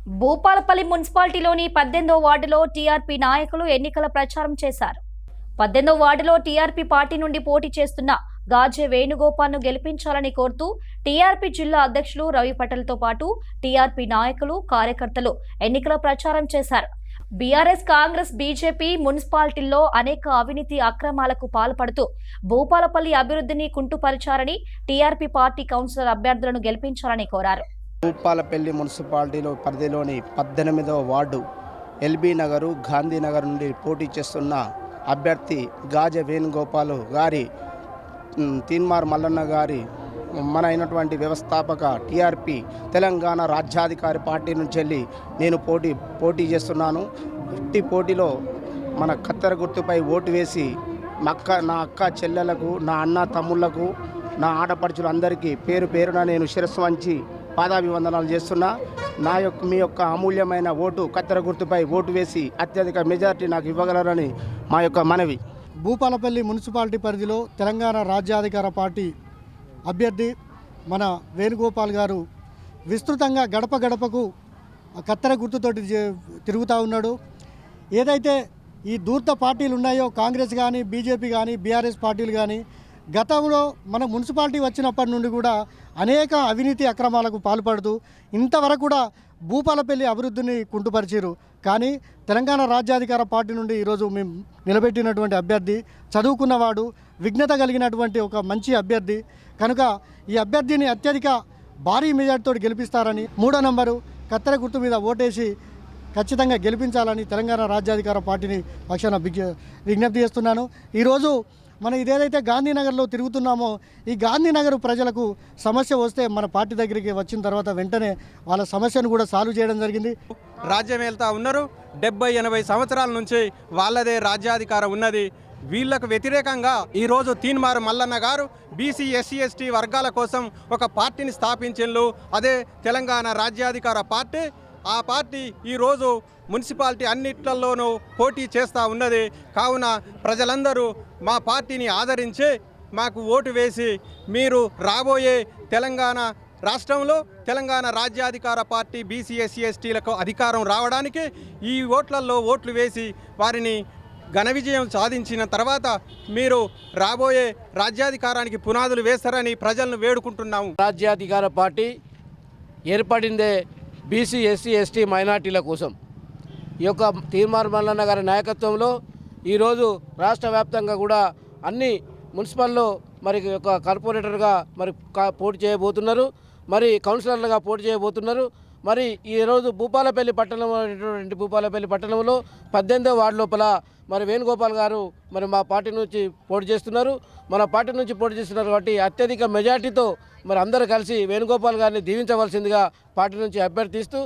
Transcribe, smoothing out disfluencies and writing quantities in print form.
భూపాలపల్లి మున్సిపాలిటీలోని 18వ వార్డులో టీఆర్పీ నాయకులు ఎన్నికల ప్రచారం చేశారు. 18వ వార్డులో టీఆర్పీ పార్టీ నుండి పోటీ చేస్తున్న గాజే వేణుగోపాల్ను గెలిపించాలని కోరుతూ టీఆర్పీ జిల్లా అధ్యక్షులు రవి పటేల్తో పాటు టీఆర్పీ నాయకులు, కార్యకర్తలు ఎన్నికల ప్రచారం చేశారు. బీఆర్ఎస్, కాంగ్రెస్, బీజేపీ మున్సిపాలిటీల్లో అనేక అవినీతి అక్రమాలకు పాల్పడుతూ భూపాలపల్లి అభివృద్ధిని కుంటుపరిచారని టీఆర్పీ పార్టీ కౌన్సిలర్ అభ్యర్థులను గెలిపించాలని కోరారు. భూపాలపల్లి మున్సిపాలిటీలో పరిధిలోని 18వ వార్డు ఎల్బీ నగరు, గాంధీనగర్ నుండి పోటీ చేస్తున్న అభ్యర్థి గాజే వేణుగోపాల్ గారి తీన్మార్ మల్లన్న గారి మన అయినటువంటి వ్యవస్థాపక టీఆర్పీ తెలంగాణ రాజ్యాధికారి పార్టీ నుంచి వెళ్ళి నేను పోటీ చేస్తున్నాను. ఇట్టి పోటీలో మన కత్తెర గుర్తుపై ఓటు వేసి నా అక్క చెల్లెలకు, నా అన్న తమ్ముళ్లకు, నా ఆడపడుచులందరికీ పేరు పేరున నేను శిరస్సు వంచి పాదాభివందనాలు చేస్తున్నా. మీ యొక్క అమూల్యమైన ఓటు కత్తెర గుర్తుపై ఓటు వేసి అత్యధిక మెజార్టీ నాకు ఇవ్వగలరని మా యొక్క మనవి. భూపాలపల్లి మున్సిపాలిటీ పరిధిలో తెలంగాణ రాజ్యాధికార పార్టీ అభ్యర్థి మన వేణుగోపాల్ గారు విస్తృతంగా గడప గడపకు కత్తెర గుర్తుతోటి తిరుగుతూ ఉన్నాడు. ఏదైతే ఈ ధూర్త పార్టీలు ఉన్నాయో, కాంగ్రెస్ కానీ, బీజేపీ కానీ, బీఆర్ఎస్ పార్టీలు కానీ, గతంలో మన మున్సిపాలిటీ వచ్చినప్పటి నుండి కూడా అనేక అవినీతి అక్రమాలకు పాల్పడుతూ ఇంతవరకు కూడా భూపాలపల్లి అభివృద్ధిని కుంటుపరిచారు. కానీ తెలంగాణ రాజ్యాధికార పార్టీ నుండి ఈరోజు మేము నిలబెట్టినటువంటి అభ్యర్థి చదువుకున్నవాడు, విఘ్నత కలిగినటువంటి ఒక మంచి అభ్యర్థి కనుక ఈ అభ్యర్థిని అత్యధిక భారీ మెజార్టీతో గెలిపిస్తారని 3వ నంబరు కత్తెర గుర్తు మీద ఓటేసి ఖచ్చితంగా గెలిపించాలని తెలంగాణ రాజ్యాధికార పార్టీని పక్షాన విజ్ఞప్తి చేస్తున్నాను. ఈరోజు మనం ఇదేదైతే గాంధీనగర్లో తిరుగుతున్నామో ఈ గాంధీనగర్ ప్రజలకు సమస్య వస్తే మన పార్టీ దగ్గరికి వచ్చిన తర్వాత వెంటనే వాళ్ళ సమస్యను కూడా సాల్వ్ చేయడం జరిగింది. రాజ్యం వెళ్తూ ఉన్నారు. 70-80 సంవత్సరాల నుంచి వాళ్ళదే రాజ్యాధికారం ఉన్నది. వీళ్లకు వ్యతిరేకంగా ఈరోజు Teenmar Mallanna garu BC, SC, ST వర్గాల కోసం ఒక పార్టీని స్థాపించిండ్రు. అదే తెలంగాణ రాజ్యాధికార పార్టీ. ఆ పార్టీ ఈరోజు మున్సిపాలిటీ అన్నిట్లలోనూ పోటీ చేస్తూ ఉన్నది. కావున ప్రజలందరూ మా పార్టీని ఆదరించి మాకు ఓటు వేసి మీరు రాబోయే తెలంగాణ రాష్ట్రంలో తెలంగాణ రాజ్యాధికార పార్టీ బీసీ, ఎస్సీ, ఎస్టీలకు అధికారం రావడానికి ఈ ఓట్లలో ఓట్లు వేసి వారిని ఘన విజయం సాధించిన తర్వాత మీరు రాబోయే రాజ్యాధికారానికి పునాదులు వేస్తారని ప్రజలను వేడుకుంటున్నాము. రాజ్యాధికార పార్టీ ఏర్పడిందే బీసీ, ఎస్సీ, ఎస్టీ మైనార్టీల కోసం. ఈ యొక్క తీన్మార్ మల్లన్న గారి నాయకత్వంలో ఈరోజు రాష్ట్ర వ్యాప్తంగా కూడా అన్ని మున్సిపల్లో మరి యొక్క కార్పొరేటర్గా మరి పోటీ చేయబోతున్నారు, మరి కౌన్సిలర్లుగా పోటీ చేయబోతున్నారు. మరి ఈరోజు భూపాలపల్లి పట్టణంలో 18వ వార్డు లోపల మరి వేణుగోపాల్ గారు మరి మా పార్టీ నుంచి పోటీ చేస్తున్నారు. మన పార్టీ నుంచి పోటీ చేస్తున్నారు కాబట్టి అత్యధిక మెజార్టీతో మరి అందరూ కలిసి వేణుగోపాల్ గారిని దీవించవలసిందిగా పార్టీ నుంచి అభ్యర్థిస్తూ